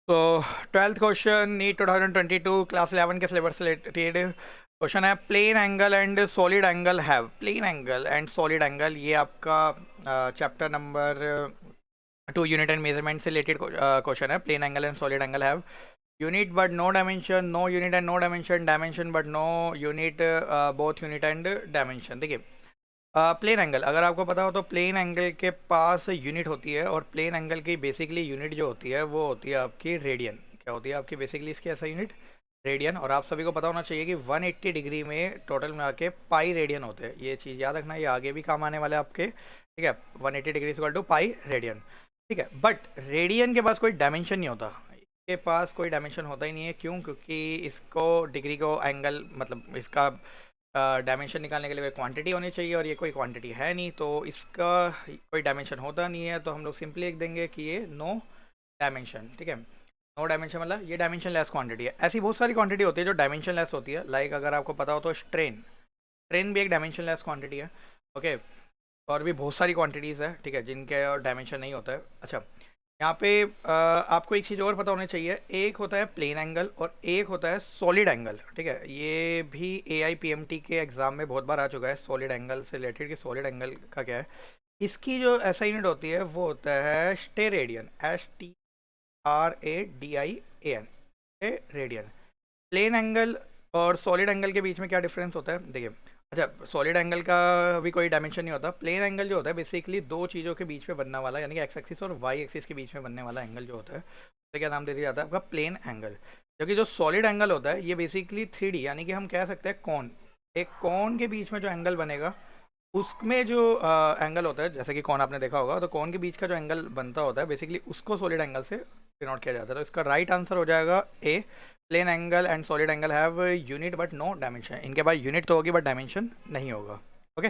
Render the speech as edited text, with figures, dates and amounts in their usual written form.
तो 12th question NEET 2022 class 11 के syllabus से रिलेटेड क्वेश्चन है। Plane angle and solid angle have, plane angle and solid angle, ये आपका chapter number 2 unit and measurement से related question है। Plane angle and solid angle have unit but no dimension, no unit and no dimension, dimension but no unit, both unit and dimension. देखिए, plane angle अगर आपको पता हो तो plane angle के पास unit होती है, और प्लेन एंगल की बेसिकली यूनिट जो होती है वो होती है आपकी रेडियन। क्या होती है आपकी बेसिकली इसकी ऐसा यूनिट? रेडियन। और आप सभी को पता होना चाहिए कि 180 डिग्री में टोटल में आके पाई रेडियन होते हैं। ये चीज़ याद रखना, ये आगे भी काम आने वाले आपके, ठीक है। 180 degree equal to pi radian, ठीक है। बट रेडियन के पास कोई डायमेंशन नहीं होता, इसके पास कोई डायमेंशन होता ही नहीं है। क्यों? क्योंकि इसको डिग्री को एंगल मतलब इसका डायमेंशन निकालने के लिए कोई क्वांटिटी होनी चाहिए, और ये कोई क्वांटिटी है नहीं, तो इसका कोई डायमेंशन होता नहीं है। तो हम लोग सिंपली लिख देंगे कि ये नो डायमेंशन, ठीक है। नो डायमेंशन मतलब ये डायमेंशन लेस क्वांटिटी है। ऐसी बहुत सारी क्वांटिटी होती है जो डायमेंशन लेस होती है, लाइक अगर आपको पता हो तो स्ट्रेन, स्ट्रेन भी एक डायमेंशन लेस क्वांटिटी है, ओके। और भी बहुत सारी क्वांटिटीज़ है, ठीक है, जिनके डायमेंशन नहीं होता है। अच्छा, यहाँ पे आपको एक चीज़ और पता होनी चाहिए, एक होता है प्लेन एंगल और एक होता है सॉलिड एंगल, ठीक है। ये भी AIPMT के एग्ज़ाम में बहुत बार आ चुका है, सॉलिड एंगल से रिलेटेड कि सॉलिड एंगल का क्या है। इसकी जो ऐसा यूनिट होती है वो होता है steradian, STRADIAN, radian. Plane angle और सॉलिड एंगल के बीच में क्या डिफरेंस होता है, देखिए। अच्छा, सॉलिड एंगल का भी कोई डायमेंशन नहीं होता। प्लेन एंगल जो होता है बेसिकली दो चीज़ों के बीच में बनने वाला, यानी कि एक्स एक्सिस और वाई एक्सिस के बीच में बनने वाला एंगल जो होता है, उसे क्या नाम दे दिया जाता है? आपका प्लेन एंगल। जबकि जो सॉलिड एंगल होता है ये बेसिकली 3D, यानी कि हम कह सकते हैं कॉन, एक कॉन के बीच में जो एंगल बनेगा उसमें जो एंगल होता है, जैसे कि कॉन आपने देखा होगा, तो कॉन के बीच का जो एंगल बनता होता है बेसिकली उसको सॉलिड एंगल से डिनोट किया जाता है। तो इसका राइट आंसर हो जाएगा A, plane angle and solid angle have unit but no dimension. इनके पास यूनिट तो होगी बट डायमेंशन नहीं होगा, ओके।